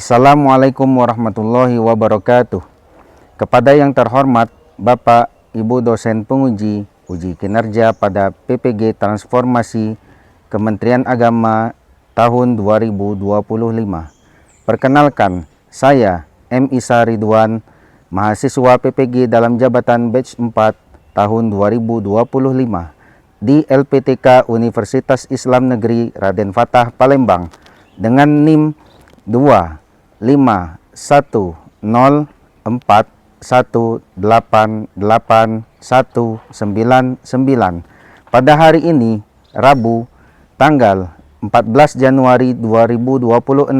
Assalamualaikum warahmatullahi wabarakatuh. Kepada yang terhormat Bapak Ibu dosen penguji uji kinerja pada PPG Transformasi Kementerian Agama tahun 2025. Perkenalkan, saya M. Isa Ridwan, mahasiswa PPG dalam jabatan batch 4 tahun 2025 di LPTK Universitas Islam Negeri Raden Fatah Palembang dengan NIM 25104188199 pada hari ini, Rabu, tanggal 14 Januari 2026.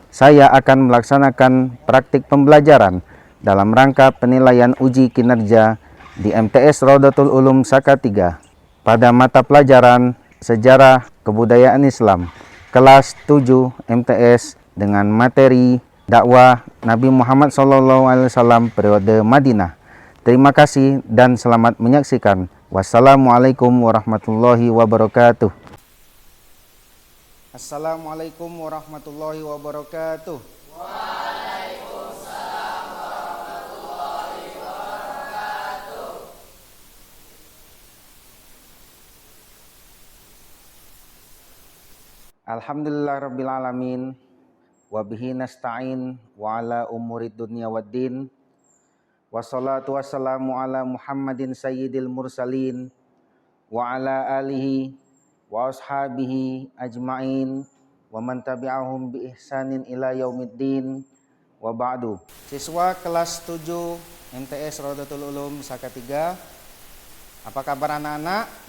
Saya akan melaksanakan praktik pembelajaran dalam rangka penilaian uji kinerja di MTS Raudatul Ulum Saka 3 pada mata pelajaran Sejarah Kebudayaan Islam kelas 7 MTS dengan materi dakwah Nabi Muhammad SAW periode Madinah. Terima kasih dan selamat menyaksikan. Wassalamualaikum warahmatullahi wabarakatuh. Assalamualaikum warahmatullahi wabarakatuh. Waalaikumsalam warahmatullahi wabarakatuh. Alhamdulillah rabbil alamin. Wabihi nasta'in wa ala umurid dunya waddin. Wassalatu wassalamu ala Muhammadin sayyidil mursalin wa ala alihi wa ashabihi ajma'in wa man tabi'ahum bi ihsanin ila yaumiddin wa ba'du. Siswa kelas 7 MTS Raudatul Ulum Saka 3, apa kabar anak-anak?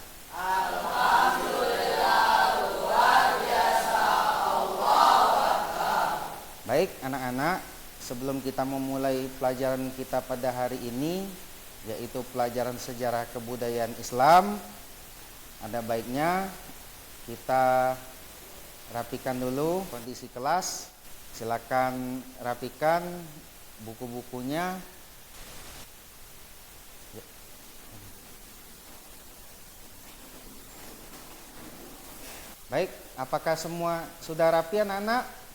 Baik anak-anak, sebelum kita memulai pelajaran kita pada hari ini, yaitu pelajaran sejarah kebudayaan Islam, ada baiknya kita rapikan dulu kondisi kelas. Silakan rapikan buku-bukunya. Baik, apakah semua sudah rapi anak-anak?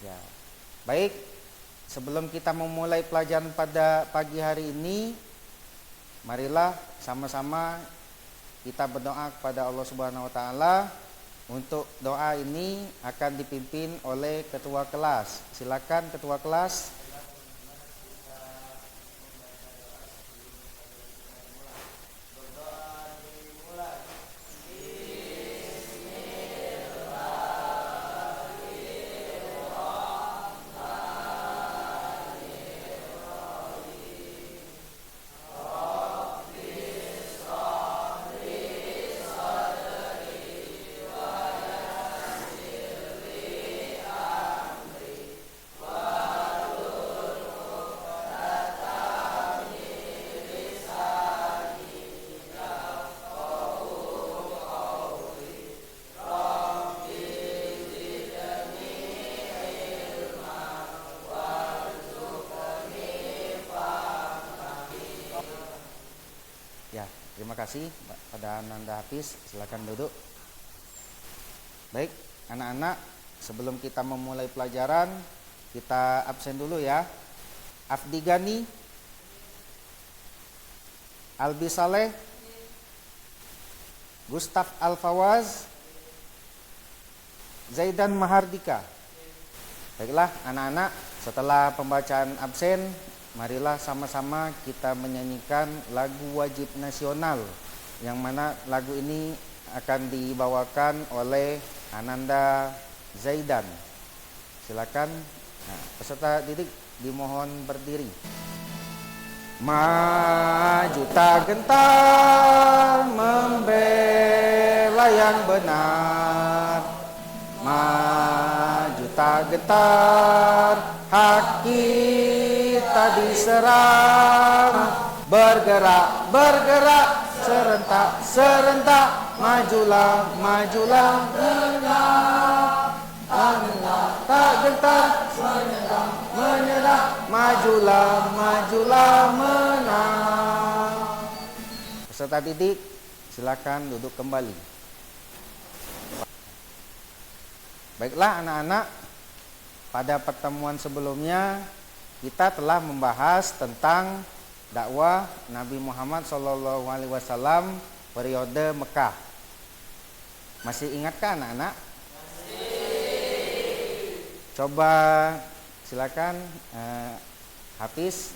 Ya. Baik, sebelum kita memulai pelajaran pada pagi hari ini, marilah sama-sama kita berdoa kepada Allah Subhanahu wa taala. Untuk doa ini akan dipimpin oleh ketua kelas. Silakan ketua kelas. Terima kasih pada Ananda Hafiz, silakan duduk. Baik, anak-anak, sebelum kita memulai pelajaran, kita absen dulu ya. Afdi Gani, Albi Saleh, Gustaf Alfawaz, Zaidan Mahardika. Baiklah anak-anak, setelah pembacaan absen, marilah sama-sama kita menyanyikan lagu wajib nasional, yang mana lagu ini akan dibawakan oleh Ananda Zaidan. Silakan. Nah, peserta didik dimohon berdiri. Maju tak gentar membela yang benar, maju tak gentar hak kita diserang, bergerak, bergerak, serentak, serentak, majulah, majulah, menyerah, tak gentar, menyerah, menyerah, majulah, majulah, menang. Peserta didik, silakan duduk kembali. Baiklah anak-anak, pada pertemuan sebelumnya kita telah membahas tentang dakwah Nabi Muhammad SAW periode Mekah. Masih ingatkah anak-anak? Coba silakan Hafiz.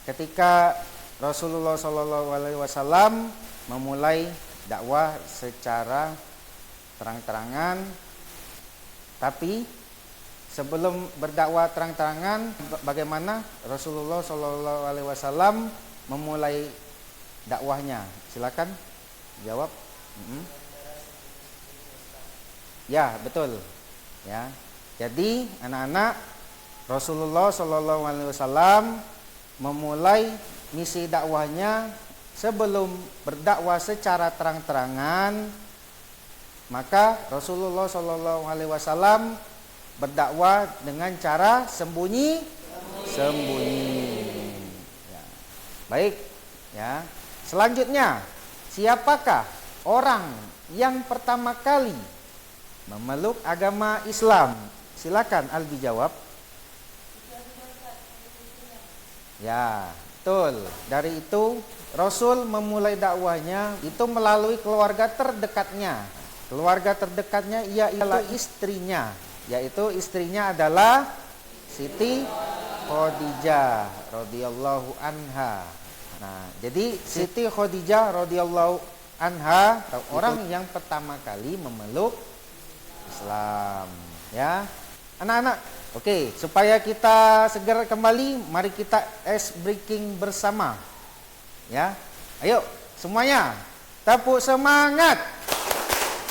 Ketika Rasulullah SAW memulai dakwah secara terang-terangan, tapi sebelum berdakwah terang-terangan, bagaimana Rasulullah SAW memulai dakwahnya? Silakan jawab. Ya, betul. Ya, jadi anak-anak, Rasulullah SAW memulai misi dakwahnya sebelum berdakwah secara terang-terangan. Maka Rasulullah SAW berdakwah dengan cara sembunyi. Ya. Baik, ya. Selanjutnya, siapakah orang yang pertama kali memeluk agama Islam? Silakan Albi jawab. Ya, betul. Dari itu Rasul memulai dakwahnya itu melalui keluarga terdekatnya. Keluarga terdekatnya ialah istrinya, yaitu istrinya adalah Siti Khadijah radhiyallahu anha. Nah, jadi Siti Khadijah radhiyallahu anha orang yang pertama kali memeluk Islam, ya. Anak-anak, oke, supaya kita segera kembali, mari kita ice breaking bersama. Ya. Ayo semuanya, tepuk semangat.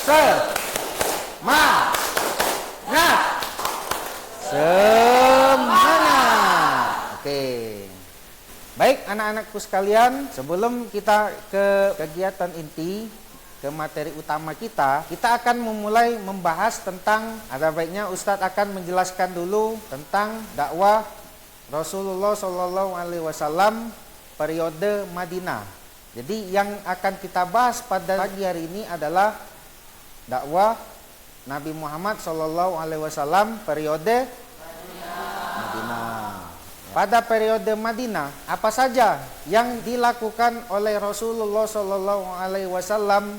Semangat. Oke. Baik anak-anakku sekalian, sebelum kita ke kegiatan inti, ke materi utama kita akan memulai membahas tentang, ada baiknya Ustadz akan menjelaskan dulu tentang dakwah Rasulullah SAW periode Madinah. Jadi yang akan kita bahas pada pagi hari ini adalah dakwah Nabi Muhammad SAW periode Madinah. Pada periode Madinah, apa saja yang dilakukan oleh Rasulullah SAW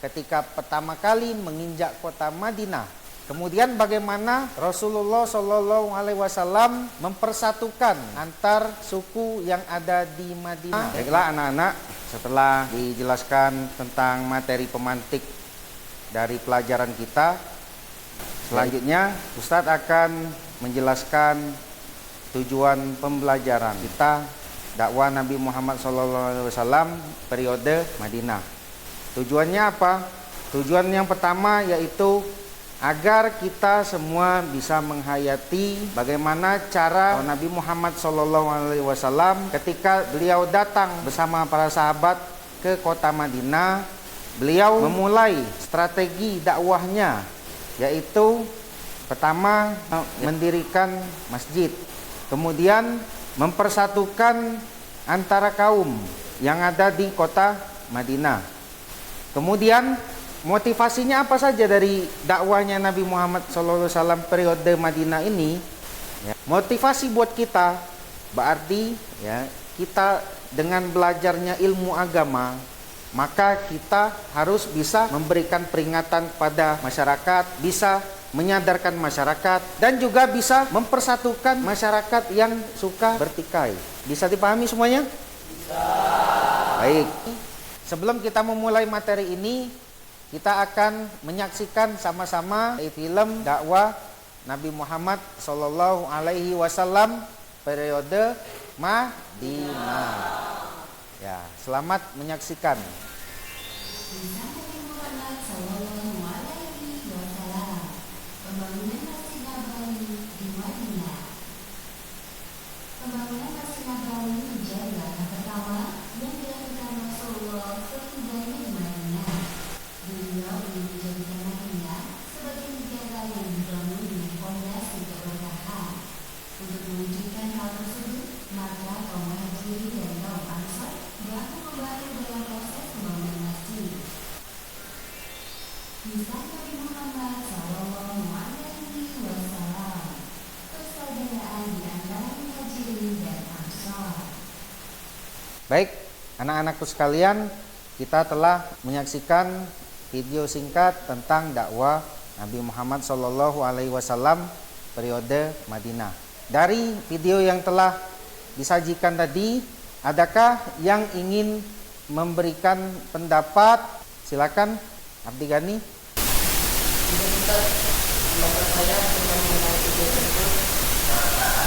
ketika pertama kali menginjak kota Madinah? Kemudian bagaimana Rasulullah SAW mempersatukan antar suku yang ada di Madinah? Baiklah anak-anak, setelah dijelaskan tentang materi pemantik dari pelajaran kita, selanjutnya Ustadz akan menjelaskan tujuan pembelajaran kita dakwah Nabi Muhammad SAW periode Madinah. Tujuannya apa? Tujuan yang pertama yaitu agar kita semua bisa menghayati bagaimana cara Nabi Muhammad SAW ketika beliau datang bersama para sahabat ke kota Madinah. Beliau memulai strategi dakwahnya, yaitu pertama mendirikan masjid, kemudian mempersatukan antara kaum yang ada di kota Madinah. Kemudian motivasinya apa saja dari dakwahnya Nabi Muhammad SAW periode Madinah ini? Ya, motivasi buat kita berarti ya, kita dengan belajarnya ilmu agama, maka kita harus bisa memberikan peringatan kepada masyarakat, bisa menyadarkan masyarakat, dan juga bisa mempersatukan masyarakat yang suka bertikai. Bisa dipahami semuanya? Bisa. Baik. Sebelum kita memulai materi ini, kita akan menyaksikan sama-sama film dakwah Nabi Muhammad SAW periode Madinah. Ya, selamat menyaksikan. Pembangunan Masjid Nabawi di Madinah. Pembangunan Masjid Nabawi menjadi langkah pertama yang dilakukan Rasulullah setibanya di Madinah. Beliau ingin menjadikan Madinah sebagai negara yang dibangun dengan fondasi keberkahan. Untuk mewujudkan hal tersebut, maka kaum Muhajirin dan kaum Ansor berlaku membantu dalam proses pembangunan masjid. Nabi Muhammad SAW. Persaudaraan di antara Muhajirin dan Ansor. Baik, anak-anakku sekalian, kita telah menyaksikan video singkat tentang dakwah Nabi Muhammad SAW periode Madinah. Dari video yang telah disajikan tadi, adakah yang ingin memberikan pendapat? Silakan, Abdi Gani. Pendapat saya tentang mengenai video tersebut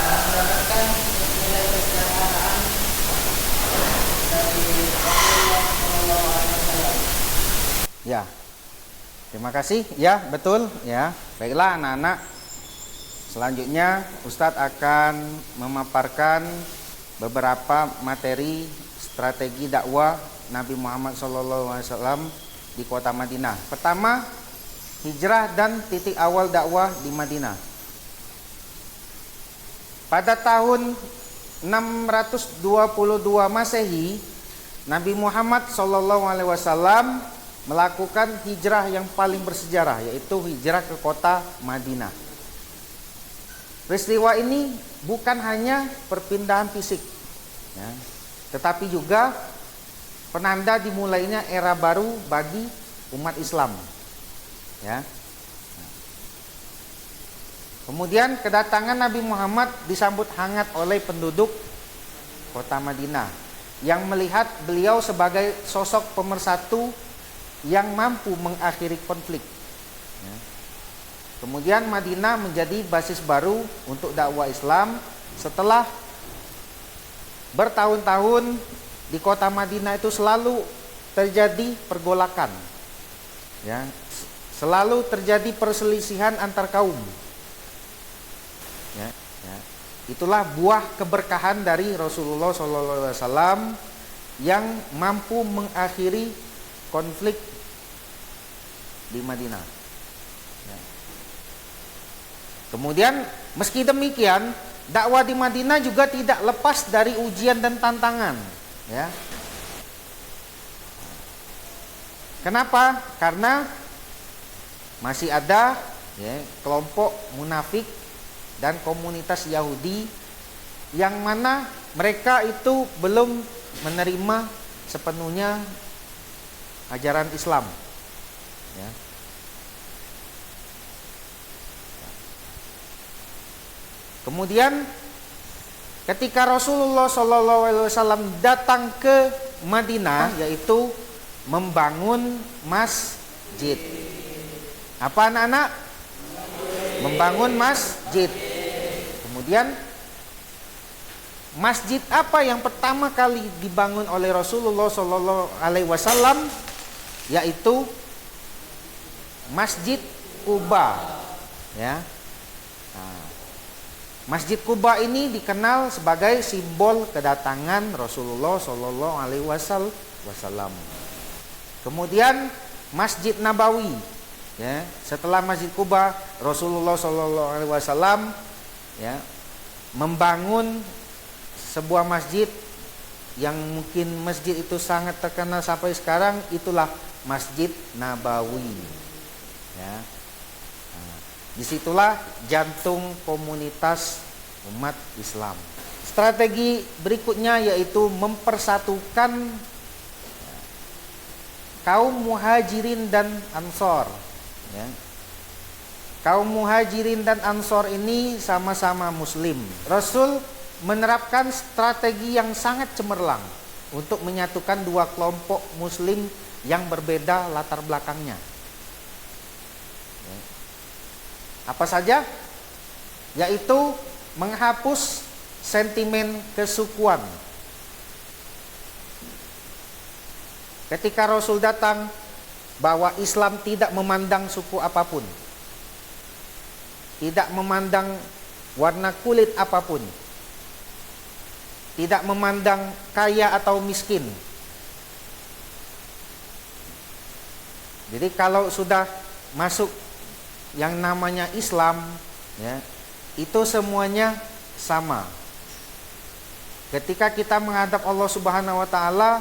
berdasarkan nilai kesejahteraan dari Rasulullah SAW. Ya, terima kasih. Ya, betul. Ya, baiklah anak-anak. Selanjutnya Ustadz akan memaparkan beberapa materi strategi dakwah Nabi Muhammad SAW di kota Madinah. Pertama, hijrah dan titik awal dakwah di Madinah. Pada tahun 622 Masehi, Nabi Muhammad SAW melakukan hijrah yang paling bersejarah, yaitu hijrah ke kota Madinah. Peristiwa ini bukan hanya perpindahan fisik, ya, tetapi juga penanda dimulainya era baru bagi umat Islam. Ya. Kemudian kedatangan Nabi Muhammad disambut hangat oleh penduduk kota Madinah yang melihat beliau sebagai sosok pemersatu yang mampu mengakhiri konflik. Ya. Kemudian Madinah menjadi basis baru untuk dakwah Islam setelah bertahun-tahun di kota Madinah itu selalu terjadi pergolakan. Ya, selalu terjadi perselisihan antar kaum. Ya. Itulah buah keberkahan dari Rasulullah SAW yang mampu mengakhiri konflik di Madinah. Ya. Kemudian meski demikian, dakwah di Madinah juga tidak lepas dari ujian dan tantangan. Ya. Kenapa? Karena masih ada, ya, kelompok munafik dan komunitas Yahudi yang mana mereka itu belum menerima sepenuhnya ajaran Islam. Ya. Kemudian ketika Rasulullah SAW datang ke Madinah, yaitu membangun masjid. Apa anak-anak? Membangun masjid. Kemudian masjid apa yang pertama kali dibangun oleh Rasulullah SAW? Yaitu Masjid Quba. Ya. Masjid Quba ini dikenal sebagai simbol kedatangan Rasulullah SAW. Kemudian Masjid Nabawi, ya, setelah Masjid Quba, Rasulullah SAW, ya, membangun sebuah masjid yang mungkin masjid itu sangat terkenal sampai sekarang, itulah Masjid Nabawi. Ya. Disitulah jantung komunitas umat Islam. Strategi berikutnya yaitu mempersatukan kaum muhajirin dan ansor. Ya. Kaum muhajirin dan ansor ini sama-sama muslim. Rasul menerapkan strategi yang sangat cemerlang untuk menyatukan dua kelompok muslim yang berbeda latar belakangnya. Apa saja? Yaitu menghapus sentimen kesukuan. Ketika Rasul datang, bahwa Islam tidak memandang suku apapun, tidak memandang warna kulit apapun, tidak memandang kaya atau miskin. Jadi kalau sudah masuk yang namanya Islam, ya, itu semuanya sama. Ketika kita menghadap Allah Subhanahu wa taala,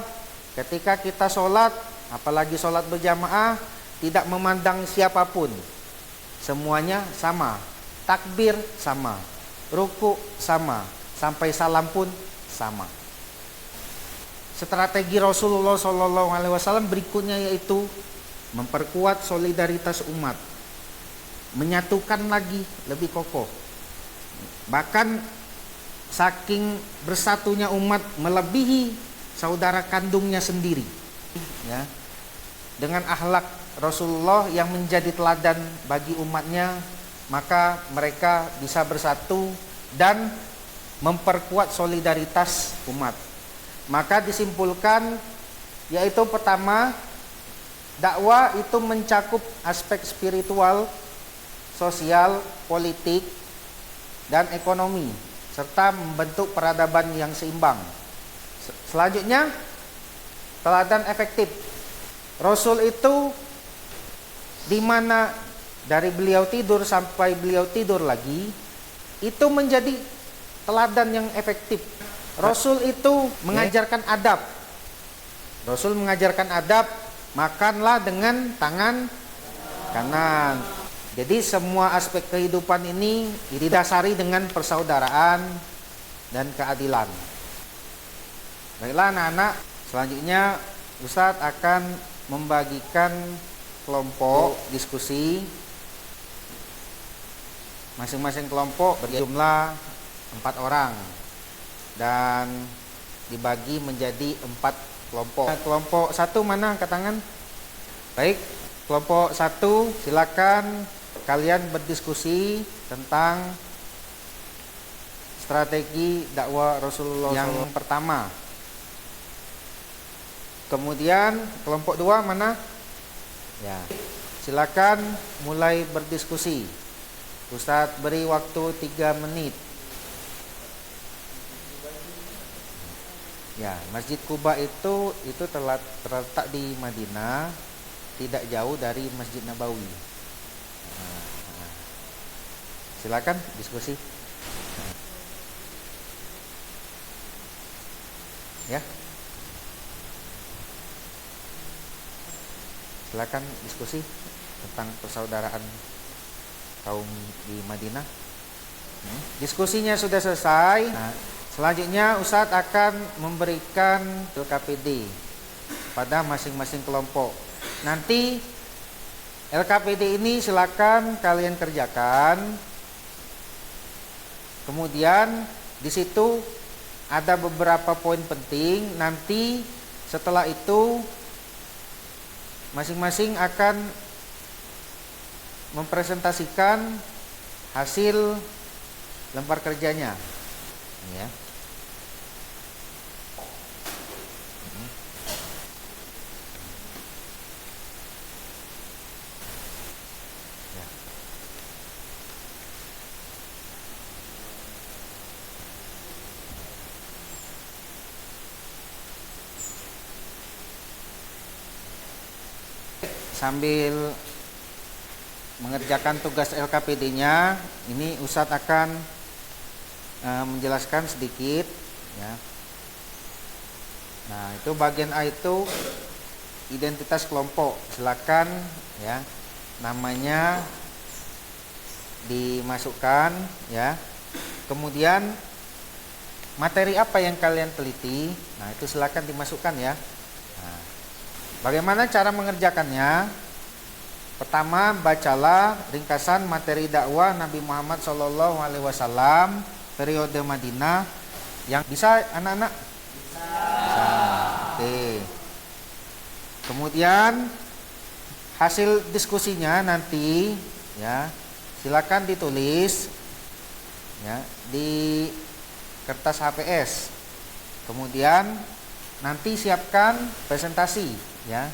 ketika kita sholat, apalagi sholat berjamaah, tidak memandang siapapun. Semuanya sama. Takbir sama. Ruku sama. Sampai salam pun sama. Strategi Rasulullah SAW berikutnya yaitu memperkuat solidaritas umat. Menyatukan lagi lebih kokoh. Bahkan saking bersatunya umat melebihi saudara kandungnya sendiri. Ya. Dengan akhlak Rasulullah yang menjadi teladan bagi umatnya, maka mereka bisa bersatu dan memperkuat solidaritas umat. Maka disimpulkan yaitu pertama, dakwah itu mencakup aspek spiritual, sosial, politik, dan ekonomi, serta membentuk peradaban yang seimbang. Selanjutnya, teladan efektif. Rasul itu di mana dari beliau tidur sampai beliau tidur lagi, itu menjadi teladan yang efektif. Rasul itu mengajarkan adab. Rasul mengajarkan adab, makanlah dengan tangan kanan. Jadi semua aspek kehidupan ini didasari dengan persaudaraan dan keadilan. Baiklah anak-anak, selanjutnya Ustadz akan membagikan kelompok diskusi. Masing-masing kelompok berjumlah 4 orang dan dibagi menjadi 4 kelompok. Kelompok 1 mana angkat tangan? Baik, kelompok 1 silakan kalian berdiskusi tentang strategi dakwah Rasulullah yang pertama. Kemudian kelompok 2 mana? Ya. Silakan mulai berdiskusi. Ustadz beri waktu 3 menit. Ya, Masjid Quba itu terletak di Madinah, tidak jauh dari Masjid Nabawi. Silakan diskusi. Ya. Silakan diskusi tentang persaudaraan kaum di Madinah. Diskusinya sudah selesai. Nah, selanjutnya Ustadz akan memberikan LKPD pada masing-masing kelompok. Nanti LKPD ini silakan kalian kerjakan. Kemudian di situ ada beberapa poin penting. Nanti setelah itu masing-masing akan mempresentasikan hasil lembar kerjanya. Ya. Sambil mengerjakan tugas LKPD-nya, ini Ustadz akan menjelaskan sedikit ya. Nah, itu bagian A itu identitas kelompok. Silakan ya, namanya dimasukkan ya. Kemudian materi apa yang kalian teliti, nah itu silakan dimasukkan ya. Nah, bagaimana cara mengerjakannya? Pertama, bacalah ringkasan materi dakwah Nabi Muhammad SAW periode Madinah. Yang bisa anak-anak? Bisa. Oke. Kemudian hasil diskusinya nanti ya, silakan ditulis ya di kertas HPS. Kemudian nanti siapkan presentasi ya.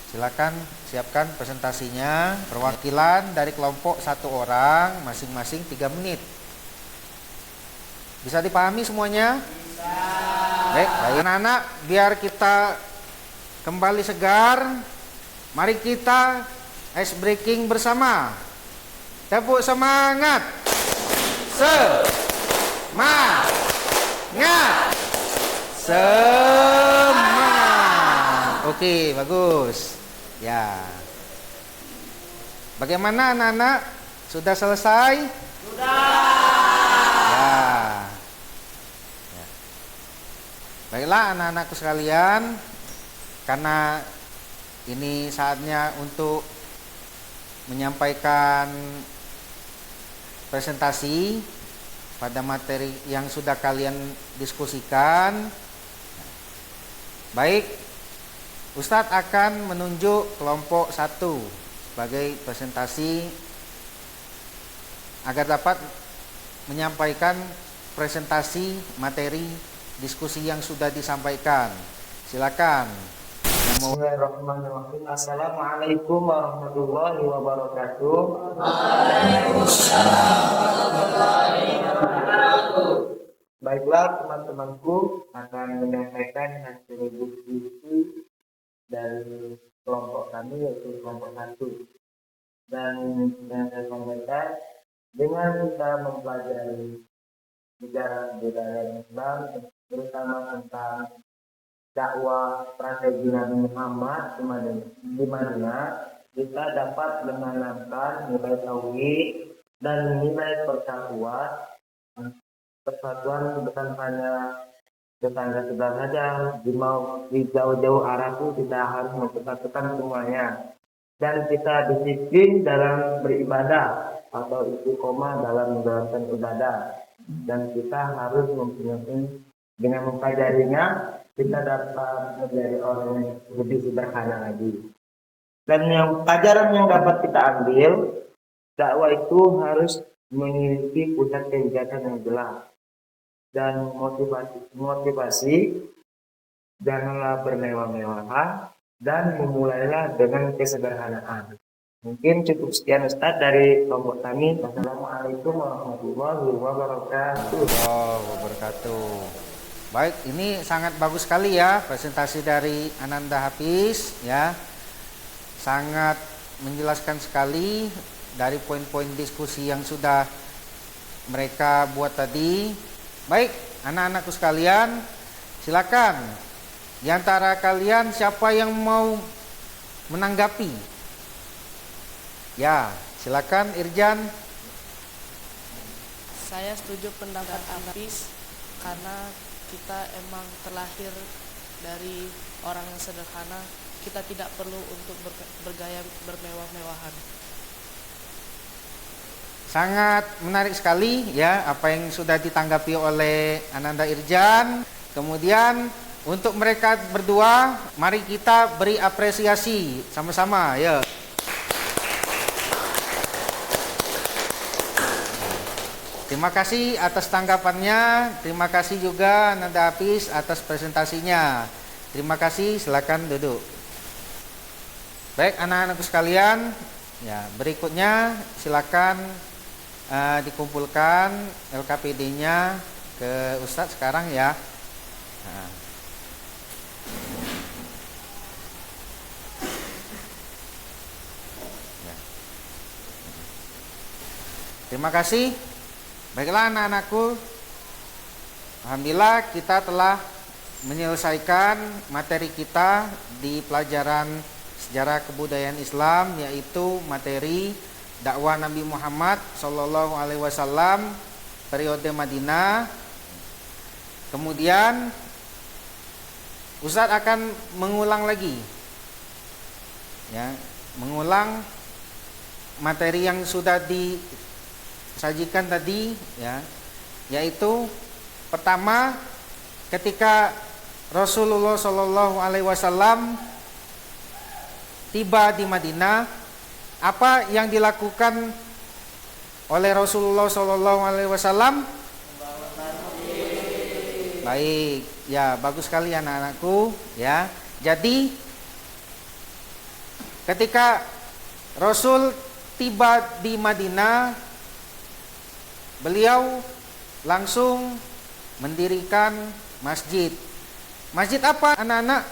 Silakan siapkan presentasinya, perwakilan dari kelompok 1 orang, masing-masing 3 menit. Bisa dipahami semuanya? Bisa. Baik, anak-anak, biar kita kembali segar, mari kita ice breaking bersama. Tepuk semangat. Semangat. Semangat. Oke, bagus. Ya. Bagaimana anak-anak? Sudah selesai? Sudah. Ya. Baiklah anak-anakku sekalian, karena ini saatnya untuk menyampaikan presentasi pada materi yang sudah kalian diskusikan. Baik, Ustadz akan menunjuk kelompok 1 sebagai presentasi agar dapat menyampaikan presentasi materi diskusi yang sudah disampaikan. Silakan. Bismillahirrahmanirrahim. Assalamualaikum warahmatullahi wabarakatuh. Baiklah teman-temanku, akan menyampaikan hasil diskusi dari kelompok kami, yaitu kelompok 1. Dan yang saya sampaikan, dengan kita mempelajari sejarah budaya Islam, terutama tentang dakwah strategi Nabi Muhammad di mana kita dapat menanamkan nilai tauhid dan nilai persatuan bukan hanya tetangga sebelah saja, di jauh-jauh arah pun kita harus mempersatukan semuanya, dan kita disiplin dalam beribadah atau istiqomah dalam menjalankan ibadah, dan kita harus mempunyai, dengan mempelajarinya kita dapat menjadi orang yang lebih sederhana lagi. Dan yang pelajaran yang dapat kita ambil, dakwah itu harus memiliki pusat kegiatan yang jelas dan motivasi. Janganlah bermewah-mewahan dan memulailah dengan kesederhanaan. Mungkin cukup sekian Ustadz dari kelompok kami. Assalamualaikum warahmatullahi wabarakatuh. Baik, ini sangat bagus sekali ya presentasi dari Ananda Hafiz ya. Sangat menjelaskan sekali dari poin-poin diskusi yang sudah mereka buat tadi. Baik, anak-anakku sekalian, silakan. Di antara kalian siapa yang mau menanggapi? Ya, silakan Irjan. Saya setuju pendapat Hafiz karena kita emang terlahir dari orang yang sederhana. Kita tidak perlu untuk bergaya bermewah-mewahan. Sangat menarik sekali ya apa yang sudah ditanggapi oleh Ananda Irjan. Kemudian untuk mereka berdua, mari kita beri apresiasi sama-sama ya. Terima kasih atas tanggapannya. Terima kasih juga Ananda Hafiz atas presentasinya. Terima kasih, silakan duduk. Baik anak-anakku sekalian, ya berikutnya silakan dikumpulkan LKPD-nya ke Ustadz sekarang ya. Nah. Ya. Terima kasih. Baiklah anak-anakku, alhamdulillah kita telah menyelesaikan materi kita di pelajaran sejarah kebudayaan Islam, yaitu materi dakwah Nabi Muhammad Sallallahu Alaihi Wasallam periode Madinah. Kemudian Ustadz akan mengulang lagi ya, mengulang materi yang sudah disajikan tadi ya, yaitu pertama ketika Rasulullah Sallallahu Alaihi Wasallam tiba di Madinah, apa yang dilakukan oleh Rasulullah Sallallahu Alaihi Wasallam? Baik, ya bagus sekali anak-anakku ya. Jadi ketika Rasul tiba di Madinah, beliau langsung mendirikan masjid. Masjid apa anak-anak?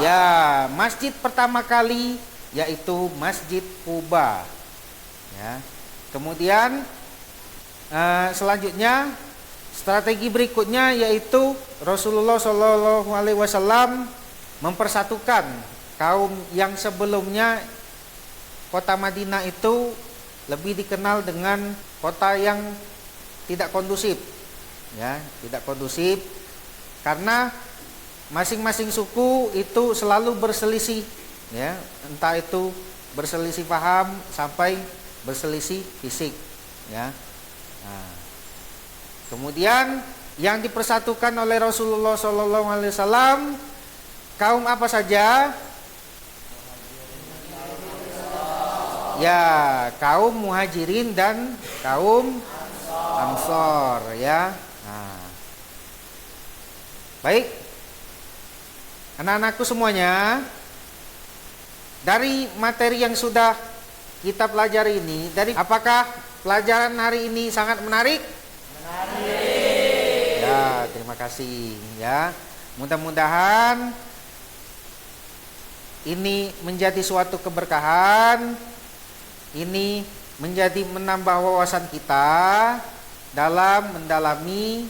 Ya, masjid pertama kali yaitu Masjid Quba. Ya. Kemudian selanjutnya strategi berikutnya yaitu Rasulullah Shallallahu Alaihi Wasallam mempersatukan kaum yang sebelumnya kota Madinah itu lebih dikenal dengan kota yang tidak kondusif, ya, tidak kondusif karena masing-masing suku itu selalu berselisih, ya, entah itu berselisih paham sampai berselisih fisik, ya. Nah, kemudian yang dipersatukan oleh Rasulullah SAW kaum apa saja? Ya, kaum muhajirin dan kaum ansor, ya. Nah, baik, anak-anakku semuanya, dari materi yang sudah kita pelajari ini, dari apakah pelajaran hari ini sangat menarik? Menarik. Ya, terima kasih, ya. Mudah-mudahan ini menjadi suatu keberkahan. Ini menjadi menambah wawasan kita dalam mendalami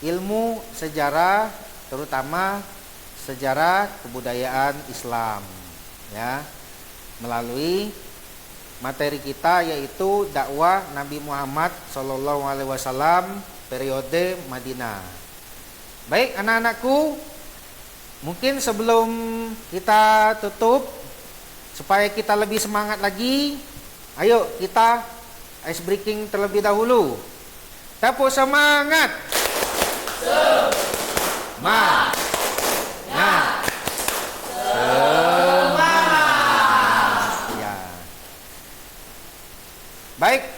ilmu sejarah, terutama sejarah kebudayaan Islam, ya, melalui materi kita yaitu dakwah Nabi Muhammad SAW periode Madinah. Baik anak-anakku, mungkin sebelum kita tutup, supaya kita lebih semangat lagi, ayo kita ice breaking terlebih dahulu. Tepuk semangat. Semangat. Ya. Baik,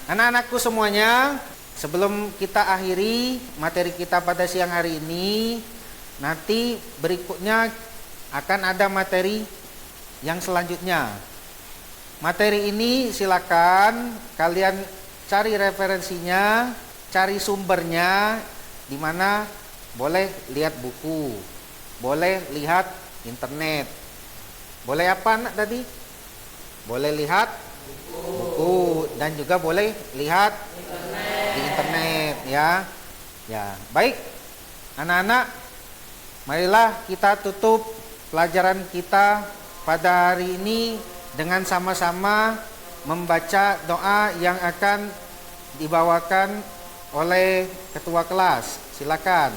anak-anakku semuanya, sebelum kita akhiri materi kita pada siang hari ini, nanti berikutnya akan ada materi yang selanjutnya. Materi ini silakan kalian cari referensinya, cari sumbernya, di mana boleh lihat buku, boleh lihat internet. Boleh apa anak tadi? Boleh lihat buku dan juga boleh lihat di internet, ya. Ya, baik. Anak-anak, marilah kita tutup pelajaran kita pada hari ini dengan sama-sama membaca doa yang akan dibawakan oleh ketua kelas. Silakan.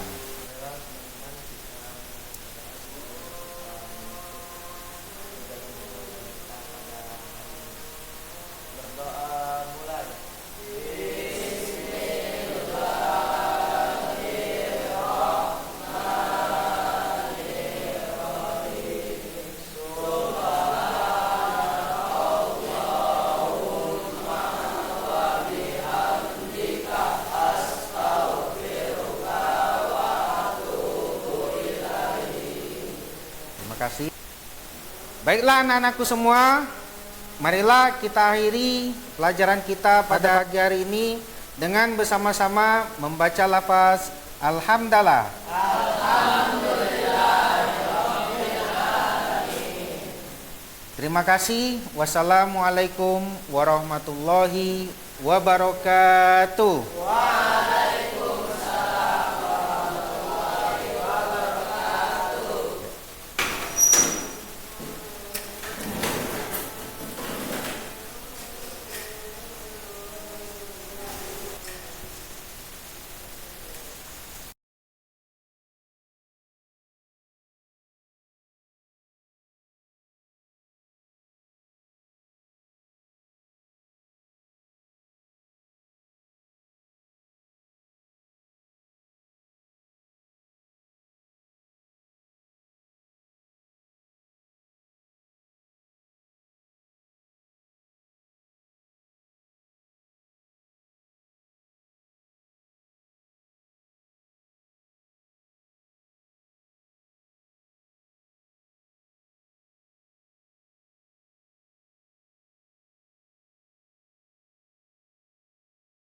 Kasih. Baiklah anak-anakku semua, marilah kita akhiri pelajaran kita pada pagi hari ini dengan bersama-sama membaca lafaz Alhamdulillah. Terima kasih. Wassalamualaikum warahmatullahi wabarakatuh.